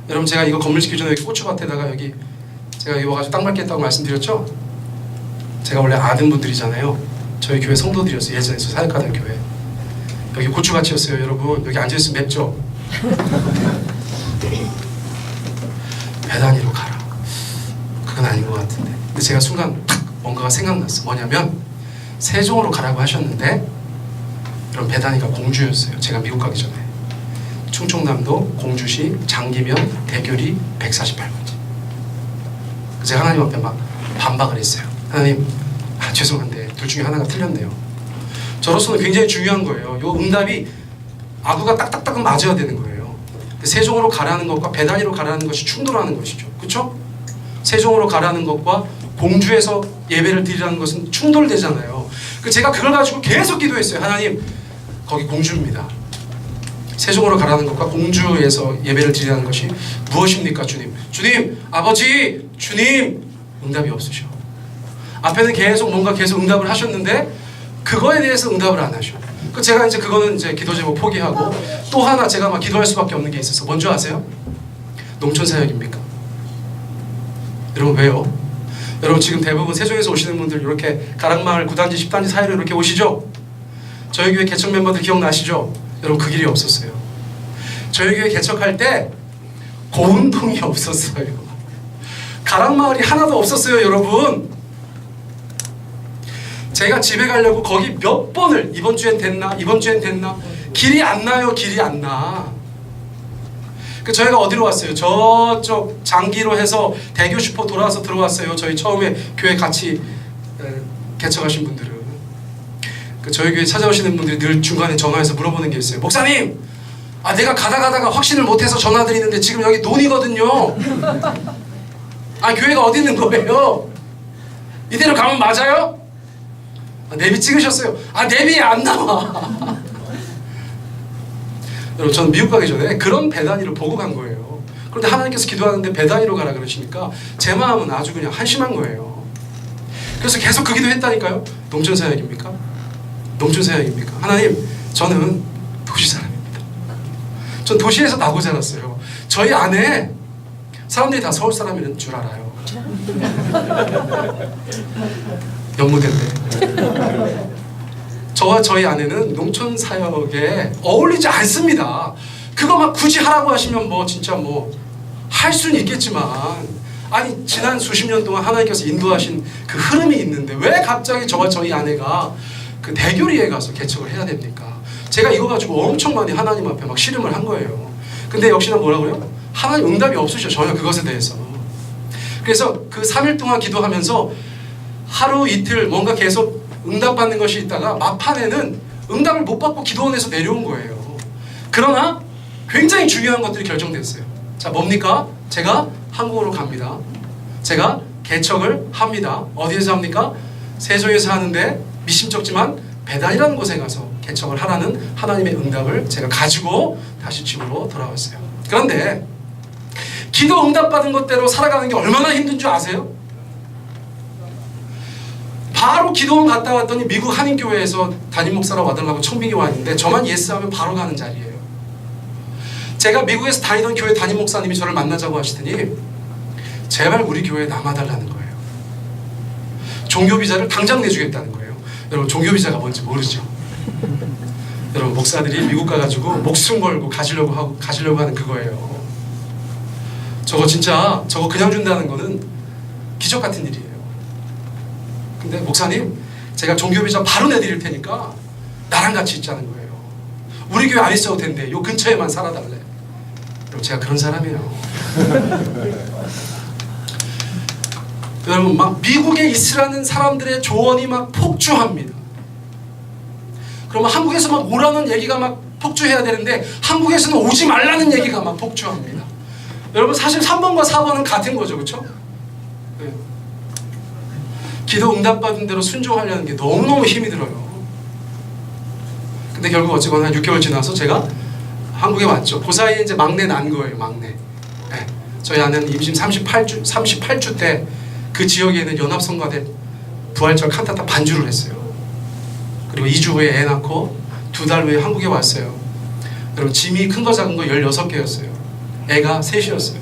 여러분, 제가 이거 건물 짓기 전에 여기 고추밭에다가 제가 여기 와가지고 땅 밟겠다고 말씀드렸죠. 제가 원래 아는분들이잖아요. 저희 교회 성도들이었어요. 예전에 사역하던 교회. 여기 고추밭이었어요. 여러분, 여기 앉아있으면 맵죠? 베다니로 가라. 그건 아닌 것 같은데. 근데 제가 순간 탁 뭔가가 생각났어. 뭐냐면 세종으로 가라고 하셨는데, 그럼 베다니가 공주였어요. 제가 미국 가기 전에. 충청남도 공주시 장기면 대교리 148번지. 제가 하나님 앞에 막 반박을 했어요. 하나님, 죄송한데 둘 중에 하나가 틀렸네요. 저로서는 굉장히 중요한 거예요. 이 응답이 아구가 딱딱딱은 맞아야 되는 거예요. 세종으로 가라는 것과 베다니로 가라는 것이 충돌하는 것이죠. 그렇죠? 세종으로 가라는 것과 공주에서 예배를 드리라는 것은 충돌되잖아요. 제가 그걸 가지고 계속 기도했어요. 하나님, 거기 공주입니다. 세종으로 가라는 것과 공주에서 예배를 드리라는 것이 무엇입니까, 주님? 주님, 아버지, 주님. 응답이 없으셔. 앞에는 계속 응답을 하셨는데 그거에 대해서 응답을 안 하셔. 제가 그거는 기도 제목 포기하고 또 하나 제가 막 기도할 수밖에 없는 게 있었어. 뭔지 아세요? 농촌 사역입니까? 여러분, 왜요? 여러분, 지금 대부분 세종에서 오시는 분들 이렇게 가락마을 9단지 10단지 사이로 이렇게 오시죠? 저희 교회 개척 멤버들 기억나시죠? 여러분, 그 길이 없었어요. 저희 교회 개척할 때 고운동이 없었어요. 가락마을이 하나도 없었어요, 여러분. 제가 집에 가려고 거기 몇 번을 이번 주엔 됐나? 이번 주엔 됐나? 길이 안 나요, 길이 안 나. 그 저희가 어디로 왔어요? 저쪽 장기로 해서 대교 슈퍼 돌아와서 들어왔어요. 저희 처음에 교회 같이 개척하신 분들은. 그 저희 교회 찾아오시는 분들이 늘 중간에 전화해서 물어보는 게 있어요. 목사님! 내가 가다가 확신을 못해서 전화드리는데 지금 여기 논이거든요. 교회가 어디 있는 거예요? 이대로 가면 맞아요? 내비 찍으셨어요? 내비 안 나와. 여러분, 저는 미국 가기 전에 그런 배단위를 보고 간 거예요. 그런데 하나님께서 기도하는데 배단위로 가라 그러시니까 제 마음은 아주 그냥 한심한 거예요. 그래서 계속 그 기도했다니까요. 농촌사역입니까? 농촌사역입니까? 하나님, 저는 도시 사람입니다. 전 도시에서 나고 자랐어요. 저희 안에 사람들이 다 서울 사람인 줄 알아요. 연무대인데 저와 저희 아내는 농촌 사역에 어울리지 않습니다. 그거 막 굳이 하라고 하시면 뭐 진짜 뭐 할 수는 있겠지만, 지난 수십 년 동안 하나님께서 인도하신 그 흐름이 있는데 왜 갑자기 저와 저희 아내가 그 대교리에 가서 개척을 해야 됩니까? 제가 이거 가지고 엄청 많이 하나님 앞에 막 씨름을 한 거예요. 근데 역시나 뭐라고요? 하나님 응답이 없으셔, 전혀 그것에 대해서. 그래서 그 3일 동안 기도하면서 하루 이틀 뭔가 계속 응답받는 것이 있다가 막판에는 응답을 못 받고 기도원에서 내려온 거예요. 그러나 굉장히 중요한 것들이 결정됐어요. 자, 뭡니까? 제가 한국으로 갑니다. 제가 개척을 합니다. 어디에서 합니까? 세종에서 하는데 미심쩍지만 배단이라는 곳에 가서 개척을 하라는 하나님의 응답을 제가 가지고 다시 집으로 돌아왔어요. 그런데 기도 응답받은 것대로 살아가는 게 얼마나 힘든 줄 아세요? 바로 기도원 갔다 왔더니 미국 한인교회에서 담임 목사라고 와달라고 청빙이 왔는데 저만 예스하면 바로 가는 자리예요. 제가 미국에서 다니던 교회 담임 목사님이 저를 만나자고 하시더니 제발 우리 교회에 남아달라는 거예요. 종교비자를 당장 내주겠다는 거예요. 여러분, 종교비자가 뭔지 모르죠? 여러분, 목사들이 미국 가가지고 목숨 걸고 가시려고 하는 그거예요. 저거 그냥 준다는 거는 기적 같은 일이에요. 근데 목사님, 제가 종교비자 바로 내드릴 테니까 나랑 같이 있자는 거예요. 우리 교회 안 있어도 된대. 요 근처에만 살아달래. 여러분, 제가 그런 사람이에요. 여러분, 막 미국에 있으라는 사람들의 조언이 막 폭주합니다. 그러면 한국에서 막 오라는 얘기가 막 폭주해야 되는데 한국에서는 오지 말라는 얘기가 막 폭주합니다. 여러분, 사실 3번과 4번은 같은 거죠, 그렇죠? 네. 기도 응답받은 대로 순종하려는 게 너무너무 힘이 들어요. 근데 결국 어쨌거나 한 6개월 지나서 제가 한국에 왔죠. 그 사이에 이제 막내 난 거예요, 막내. 네. 저희 아내는 임신 38주 때 그 지역에 있는 연합성가대 부활절 칸타타 반주를 했어요. 그리고 2주 후에 애 낳고 2달 후에 한국에 왔어요. 여러분, 짐이 큰 거 작은 거 16개였어요. 애가 3이었어요.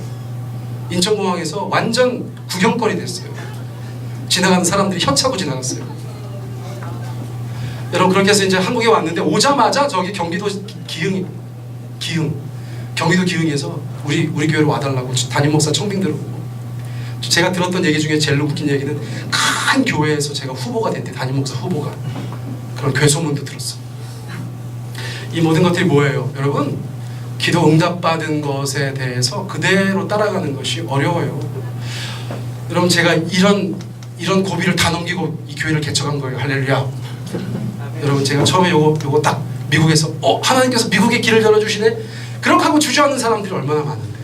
인천공항에서 완전 구경거리 됐어요. 지나가는 사람들이 혀차고 지나갔어요. 여러분, 그렇게 해서 이제 한국에 왔는데 오자마자 저기 경기도 경기도 기흥에서 우리 교회로 와달라고 담임 목사 청빙 들어오고, 제가 들었던 얘기 중에 제일 웃긴 얘기는 큰 교회에서 제가 후보가 됐대. 담임 목사 후보가. 그런 괴소문도 들었어. 이 모든 것들이 뭐예요? 여러분, 기도 응답받은 것에 대해서 그대로 따라가는 것이 어려워요. 여러분, 제가 이런 고비를 다 넘기고 이 교회를 개척한 거예요. 할렐루야. 여러분, 제가 처음에 요거 딱 미국에서 하나님께서 미국의 길을 열어주시네? 그렇게 하고 주저하는 사람들이 얼마나 많은데,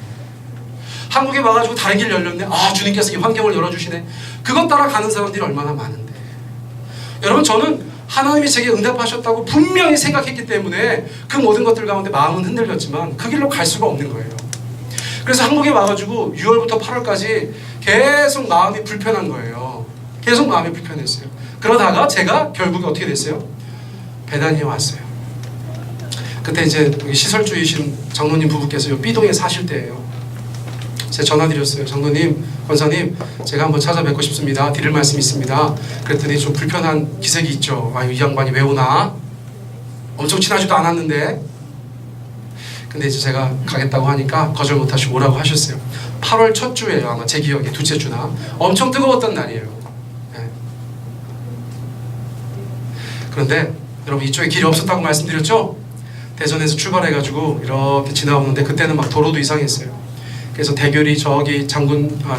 한국에 와가지고 다른 길 열렸네? 주님께서 이 환경을 열어주시네? 그것 따라가는 사람들이 얼마나 많은데. 여러분, 저는 하나님이 제게 응답하셨다고 분명히 생각했기 때문에 그 모든 것들 가운데 마음은 흔들렸지만 그 길로 갈 수가 없는 거예요. 그래서 한국에 와가지고 6월부터 8월까지 계속 마음이 불편한 거예요. 계속 마음이 불편했어요. 그러다가 제가 결국에 어떻게 됐어요? 배단위에 왔어요. 그때 이제 시설주이신 장로님 부부께서 요 B동에 사실 때예요. 제가 전화드렸어요. 장로님, 권사님, 제가 한번 찾아뵙고 싶습니다. 드릴 말씀이 있습니다. 그랬더니 좀 불편한 기색이 있죠. 이 양반이 왜 오나? 엄청 친하지도 않았는데. 근데 이제 제가 가겠다고 하니까 거절 못하시고 오라고 하셨어요. 8월 첫 주예요. 아마 제 기억에 둘째 주나. 엄청 뜨거웠던 날이에요. 네. 그런데 여러분 이쪽에 길이 없었다고 말씀드렸죠? 대전에서 출발해가지고 이렇게 지나오는데 그때는 막 도로도 이상했어요. 그래서 대결이 저기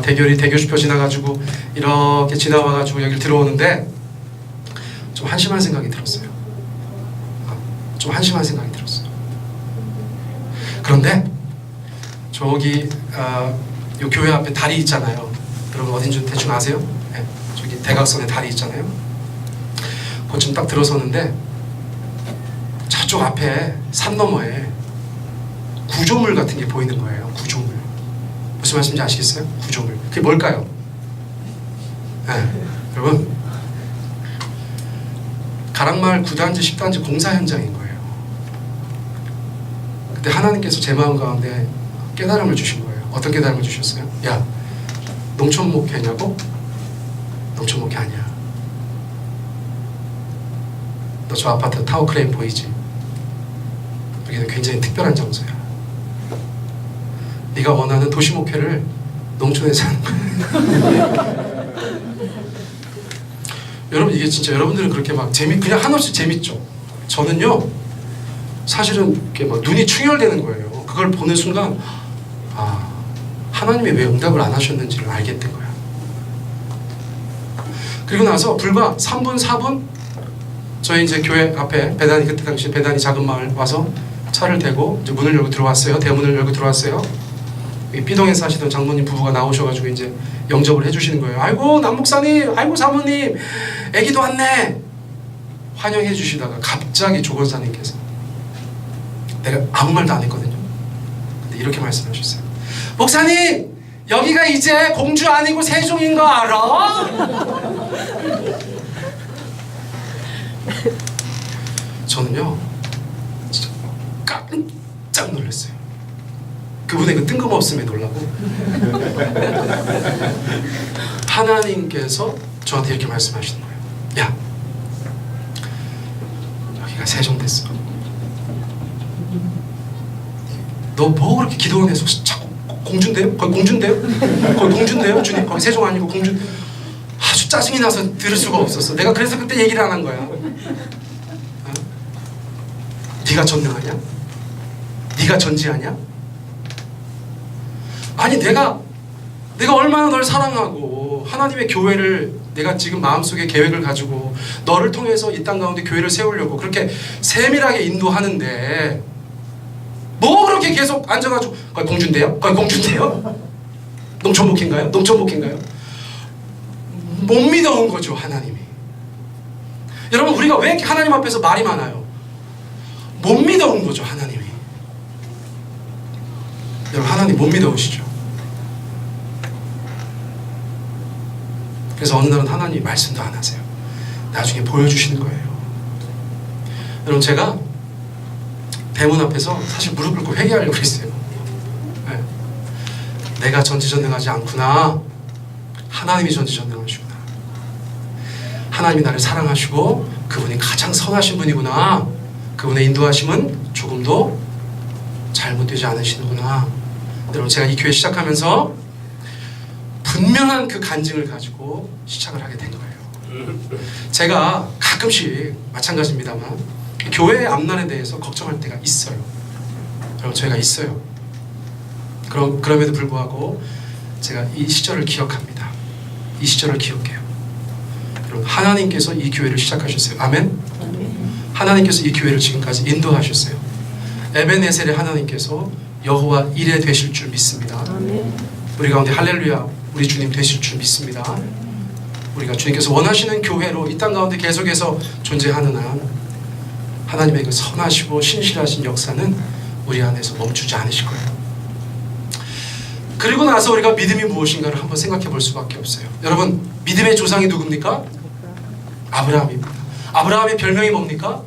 대결이 대교슈표 지나가지고 이렇게 지나와가지고 여기를 들어오는데 좀 한심한 생각이 들었어요. 좀 한심한 생각이 들었어요. 그런데 저기 요 교회 앞에 다리 있잖아요. 여러분 어딘지 대충 아세요? 네, 저기 대각선에 다리 있잖아요. 그쯤 딱 들어서는데 저쪽 앞에 산 너머에 구조물 같은 게 보이는 거예요. 구조물. 무슨 말씀인지 아시겠어요? 구조물. 그게 뭘까요? 네, 여러분 가락마을 9단지 10단지 공사 현장인 거예요. 그때 하나님께서 제 마음 가운데 깨달음을 주신 거예요. 어떤 깨달음을 주셨어요? 야, 농촌 목회냐고? 농촌 목회 아니야. 너 저 아파트 타워 크레인 보이지? 여기는 굉장히 특별한 장소야. 네가 원하는 도시 목회를 농촌에서 하는 거야. 여러분 이게 진짜 여러분들은 그렇게 막 그냥 한없이 재밌죠. 저는요 사실은 이렇게 막 눈이 충혈되는 거예요. 그걸 보는 순간 하나님이 왜 응답을 안 하셨는지를 알게 된 거야. 그리고 나서 불과 3분 4분 저희 이제 교회 앞에 배단이 그때 당시 배단이 작은 마을 와서 차를 대고 이제 문을 열고 들어왔어요. 대문을 열고 들어왔어요. B동에 사시던 장모님 부부가 나오셔가지고 이제 영접을 해주시는 거예요. 아이고 남 목사님, 아이고 사모님, 애기도 왔네. 환영해 주시다가 갑자기 조건사님께서 내가 아무 말도 안 했거든요. 근데 이렇게 말씀하셨어요. 목사님, 여기가 이제 공주 아니고 세종인 거 알아? 저는요 진짜 깜짝 놀랐어요. 그분의 그 뜬금없음에 놀라고 하나님께서 저한테 이렇게 말씀하시는 거예요. 야, 여기가 세종됐어. 너 뭐 그렇게 기도원에서 자꾸 공주인데요? 거기 공주인데요? 거기 공주인데요? 주님 거기 세종 아니고 공주. 아주 짜증이 나서 들을 수가 없었어. 내가 그래서 그때 얘기를 안 한 거야. 어? 네가 전능하냐? 네가 전지하냐? 아니 내가 얼마나 널 사랑하고 하나님의 교회를 내가 지금 마음속에 계획을 가지고 너를 통해서 이 땅 가운데 교회를 세우려고 그렇게 세밀하게 인도하는데 뭐 그렇게 계속 앉아가지고 거기 공주인데요? 거기 공주인데요? 농촌목회인가요? 농촌목회인가요? 못 믿어온 거죠. 하나님이. 여러분 우리가 왜 이렇게 하나님 앞에서 말이 많아요? 못 믿어온 거죠. 하나님이. 여러분 하나님 못 믿어오시죠? 그래서 어느 날은 하나님이 말씀도 안 하세요. 나중에 보여주시는 거예요. 여러분 제가 대문 앞에서 사실 무릎 꿇고 회개하려고 했어요. 네. 내가 전지전능하지 않구나. 하나님이 전지전능하시구나. 하나님이 나를 사랑하시고 그분이 가장 선하신 분이구나. 그분의 인도하심은 조금도 잘못되지 않으시는구나. 여러분 제가 이 교회 시작하면서 분명한 그 간증을 가지고 시작을 하게 된 거예요. 제가 가끔씩 마찬가지입니다만 교회의 앞날에 대해서 걱정할 때가 있어요. 여러분 저희가 있어요. 그럼에도 불구하고 제가 이 시절을 기억합니다. 이 시절을 기억해요. 여러분 하나님께서 이 교회를 시작하셨어요. 아멘? 하나님께서 이 교회를 지금까지 인도하셨어요. 에베네셀의 하나님께서 여호와 이레 되실 줄 믿습니다. 우리 가운데 할렐루야 우리 주님 되실 줄 믿습니다. 우리가 주님께서 원하시는 교회로 이 땅 가운데 계속해서 존재하는 한 하나님의 그 선하시고 신실하신 역사는 우리 안에서 멈추지 않으실 거예요. 그리고 나서 우리가 믿음이 무엇인가를 한번 생각해 볼 수밖에 없어요. 여러분 믿음의 조상이 누굽니까? 아브라함입니다. 아브라함의 별명이 뭡니까?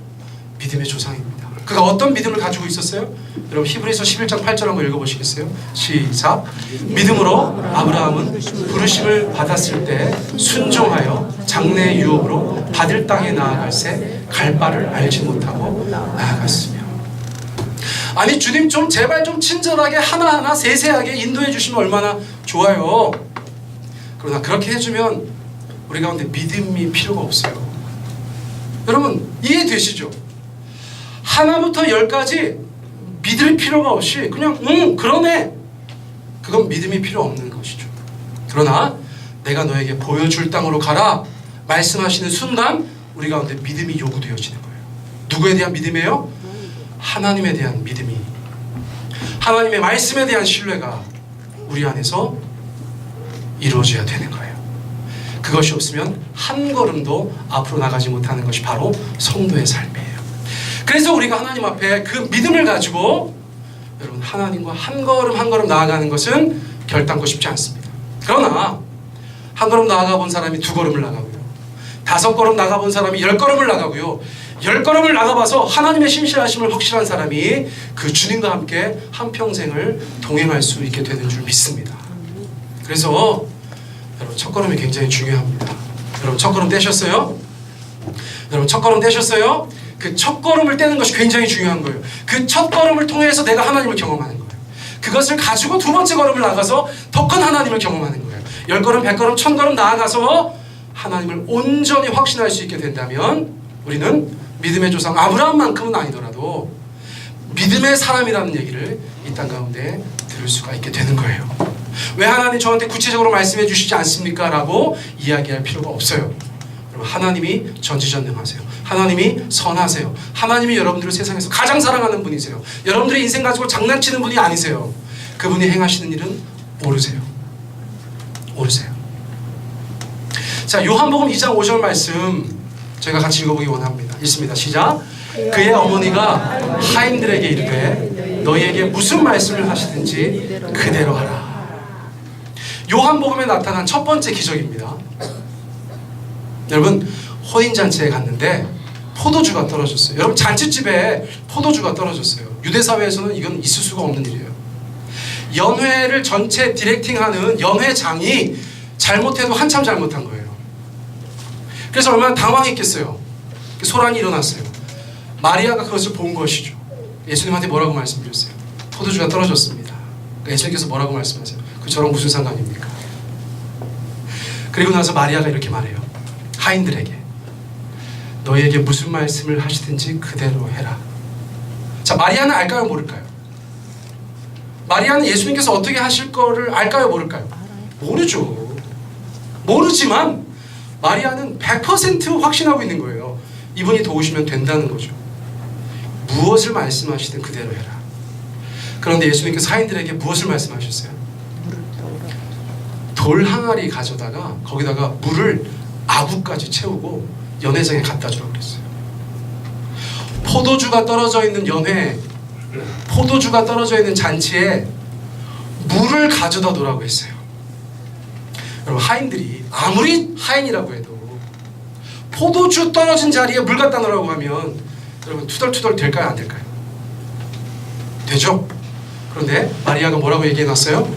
믿음의 조상입니다. 그가 어떤 믿음을 가지고 있었어요? 여러분 히브리서 11장 8절 한번 읽어보시겠어요? 시작. 믿음으로 아브라함은 부르심을 받았을 때 순종하여 장래의 유업으로 받을 땅에 나아갈새 갈 바를 알지 못하고 나아갔으며. 아니 주님 좀 제발 좀 친절하게 하나하나 세세하게 인도해 주시면 얼마나 좋아요. 그러나 그렇게 해주면 우리 가운데 믿음이 필요가 없어요. 여러분 이해되시죠? 하나부터 10까지 믿을 필요가 없이 그냥 그러네, 그건 믿음이 필요 없는 것이죠. 그러나 내가 너에게 보여줄 땅으로 가라 말씀하시는 순간 우리 가운데 믿음이 요구되어지는 거예요. 누구에 대한 믿음이에요? 하나님에 대한 믿음이, 하나님의 말씀에 대한 신뢰가 우리 안에서 이루어져야 되는 거예요. 그것이 없으면 한 걸음도 앞으로 나가지 못하는 것이 바로 성도의 삶이에요. 그래서 우리가 하나님 앞에 그 믿음을 가지고 여러분 하나님과 한 걸음 한 걸음 나아가는 것은 결단코 쉽지 않습니다. 그러나 한 걸음 나아가 본 사람이 2걸음을 나가고요, 5걸음 나가본 사람이 10걸음을 나가고요, 10걸음을 나가봐서 하나님의 신실하심을 확실한 사람이 그 주님과 함께 한평생을 동행할 수 있게 되는 줄 믿습니다. 그래서 여러분 첫걸음이 굉장히 중요합니다. 여러분 첫걸음 떼셨어요? 여러분 첫걸음 떼셨어요? 그 첫걸음을 떼는 것이 굉장히 중요한 거예요. 그 첫걸음을 통해서 내가 하나님을 경험하는 거예요. 그것을 가지고 2번째 걸음을 나가서 더 큰 하나님을 경험하는 거예요. 10걸음, 100걸음, 1000걸음 나아가서 하나님을 온전히 확신할 수 있게 된다면 우리는 믿음의 조상 아브라함만큼은 아니더라도 믿음의 사람이라는 얘기를 이 땅 가운데 들을 수가 있게 되는 거예요. 왜 하나님 저한테 구체적으로 말씀해 주시지 않습니까? 라고 이야기할 필요가 없어요. 하나님이 전지전능하세요. 하나님이 선하세요. 하나님이 여러분들을 세상에서 가장 사랑하는 분이세요. 여러분들의 인생 가지고 장난치는 분이 아니세요. 그분이 행하시는 일은 오르세요. 오르세요. 자, 요한복음 2장 5절 말씀 저희가 같이 읽어보기 원합니다. 읽습니다. 시작. 그의 어머니가 하인들에게 이르되 너희에게 무슨 말씀을 하시든지 그대로 하라. 요한복음에 나타난 첫 번째 기적입니다. 여러분 혼인잔치에 갔는데 포도주가 떨어졌어요. 여러분 잔치집에 포도주가 떨어졌어요. 유대사회에서는 이건 있을 수가 없는 일이에요. 연회를 전체 디렉팅하는 연회장이 잘못해도 한참 잘못한 거예요. 그래서 얼마나 당황했겠어요. 소란이 일어났어요. 마리아가 그것을 본 것이죠. 예수님한테 뭐라고 말씀드렸어요? 포도주가 떨어졌습니다. 그러니까 예수님께서 뭐라고 말씀하세요? 그 저랑 무슨 상관입니까? 그리고 나서 마리아가 이렇게 말해요. 하인들에게 너희에게 무슨 말씀을 하시든지 그대로 해라. 자, 마리아는 알까요 모를까요? 마리아는 예수님께서 어떻게 하실 거를 알까요 모를까요? 모르죠. 모르지만 마리아는 100% 확신하고 있는 거예요. 이분이 도우시면 된다는 거죠. 무엇을 말씀하시든 그대로 해라. 그런데 예수님께서 하인들에게 무엇을 말씀하셨어요? 돌 항아리 가져다가 거기다가 물을 아구까지 채우고 연회장에 갖다 주라고 그랬어요. 포도주가 떨어져 있는 연회, 포도주가 떨어져 있는 잔치에 물을 가져다 놓으라고 했어요. 여러분 하인들이 아무리 하인이라고 해도 포도주 떨어진 자리에 물 갖다 놓으라고 하면 여러분 투덜투덜 될까요 안 될까요? 되죠? 그런데 마리아가 뭐라고 얘기해 놨어요?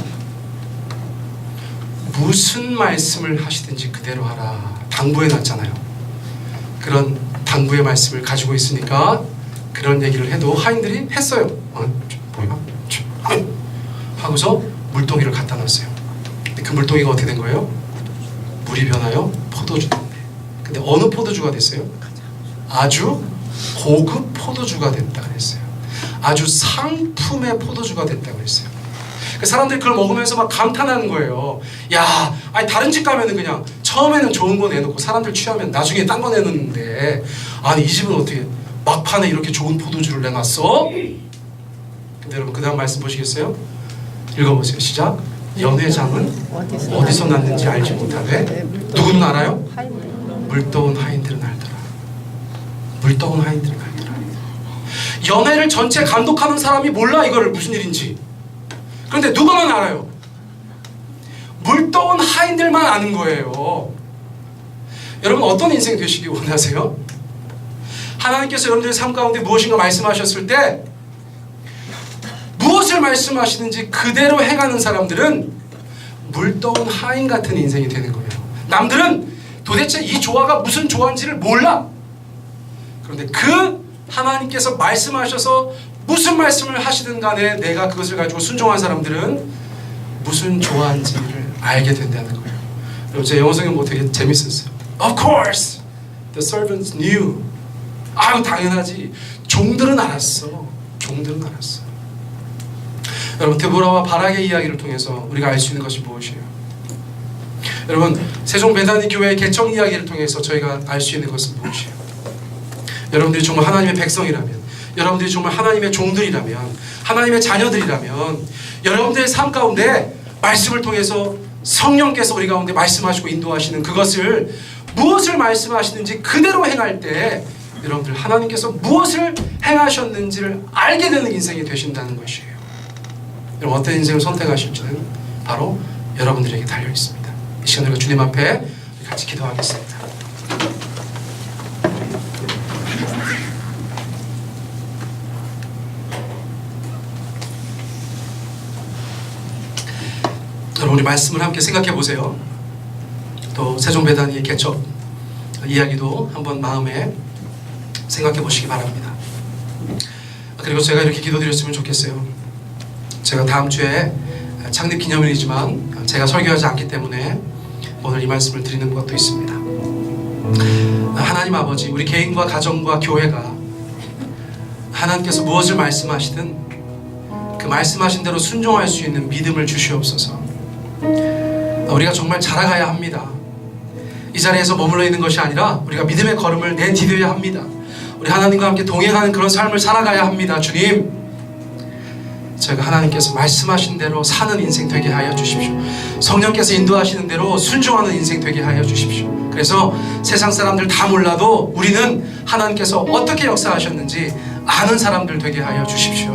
무슨 말씀을 하시든지 그대로 하라. 당부해 놨잖아요. 그런 당부의 말씀을 가지고 있으니까 그런 얘기를 해도 하인들이 했어요. 뭐야? 하고서 물동이를 갖다 놨어요. 근데 그 물동이가 어떻게 된 거예요? 물이 변하여 포도주 됐네. 근데 어느 포도주가 됐어요? 아주 고급 포도주가 됐다 그랬어요. 아주 상품의 포도주가 됐다 그랬어요. 그 사람들이 그걸 먹으면서 막 감탄하는 거예요. 야, 아니 다른 집 가면은 그냥 처음에는 좋은 거 내놓고 사람들 취하면 나중에 딴 거 내놓는데 아니 이 집은 어떻게 막판에 이렇게 좋은 포도주를 내놨어? 근데 여러분 그 다음 말씀 보시겠어요? 읽어보세요. 시작. 연회장은 어디서 났는지 알지 못하되 누구는 알아요? 물떠온 하인들은 알더라. 물떠온 하인들은 알더라. 연회를 전체 감독하는 사람이 몰라 이거를 무슨 일인지. 그런데 누구만 알아요? 물떠온 하인들만 아는 거예요. 여러분 어떤 인생 되시기 원하세요? 하나님께서 여러분들의 삶 가운데 무엇인가 말씀하셨을 때 무엇을 말씀하시든지 그대로 행하는 사람들은 물떠온 하인 같은 인생이 되는 거예요. 남들은 도대체 이 조화가 무슨 조화인지를 몰라. 그런데 그 하나님께서 말씀하셔서 무슨 말씀을 하시든 간에 내가 그것을 가지고 순종한 사람들은 무슨 좋아하는지를 알게 된다는 거예요. 그리고 제 영어 성경 뭐 되게 재밌었어요. Of course, the servants knew. 아유 당연하지. 종들은 알았어. 종들은 알았어. 여러분 드보라와 바락의 이야기를 통해서 우리가 알 수 있는 것이 무엇이에요? 여러분 세종 베다니 교회의 개척 이야기를 통해서 저희가 알 수 있는 것은 무엇이에요? 여러분들이 정말 하나님의 백성이라면, 여러분들이 정말 하나님의 종들이라면, 하나님의 자녀들이라면 여러분들의 삶 가운데 말씀을 통해서 성령께서 우리 가운데 말씀하시고 인도하시는 그것을 무엇을 말씀하시는지 그대로 행할 때 여러분들 하나님께서 무엇을 행하셨는지를 알게 되는 인생이 되신다는 것이에요. 여러분 어떤 인생을 선택하실지는 바로 여러분들에게 달려 있습니다. 이 시간 우리가 주님 앞에 같이 기도하겠습니다. 여러분 우리 말씀을 함께 생각해 보세요. 또 세종배단위의 개척 이야기도 한번 마음에 생각해 보시기 바랍니다. 그리고 제가 이렇게 기도드렸으면 좋겠어요. 제가 다음 주에 창립기념일이지만 제가 설교하지 않기 때문에 오늘 이 말씀을 드리는 것도 있습니다. 하나님 아버지, 우리 개인과 가정과 교회가 하나님께서 무엇을 말씀하시든 그 말씀하신 대로 순종할 수 있는 믿음을 주시옵소서. 우리가 정말 자라가야 합니다. 이 자리에서 머물러 있는 것이 아니라 우리가 믿음의 걸음을 내디뎌야 합니다. 우리 하나님과 함께 동행하는 그런 삶을 살아가야 합니다. 주님, 저희가 하나님께서 말씀하신 대로 사는 인생 되게 하여 주십시오. 성령께서 인도하시는 대로 순종하는 인생 되게 하여 주십시오. 그래서 세상 사람들 다 몰라도 우리는 하나님께서 어떻게 역사하셨는지 아는 사람들 되게 하여 주십시오.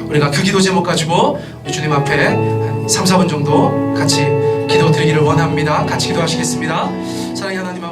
우리가 그 기도 제목 가지고 우리 주님 앞에 한 3, 4분 정도 같이 기도 드리기를 원합니다. 같이 기도하시겠습니다. 사랑의 하나님 아버지,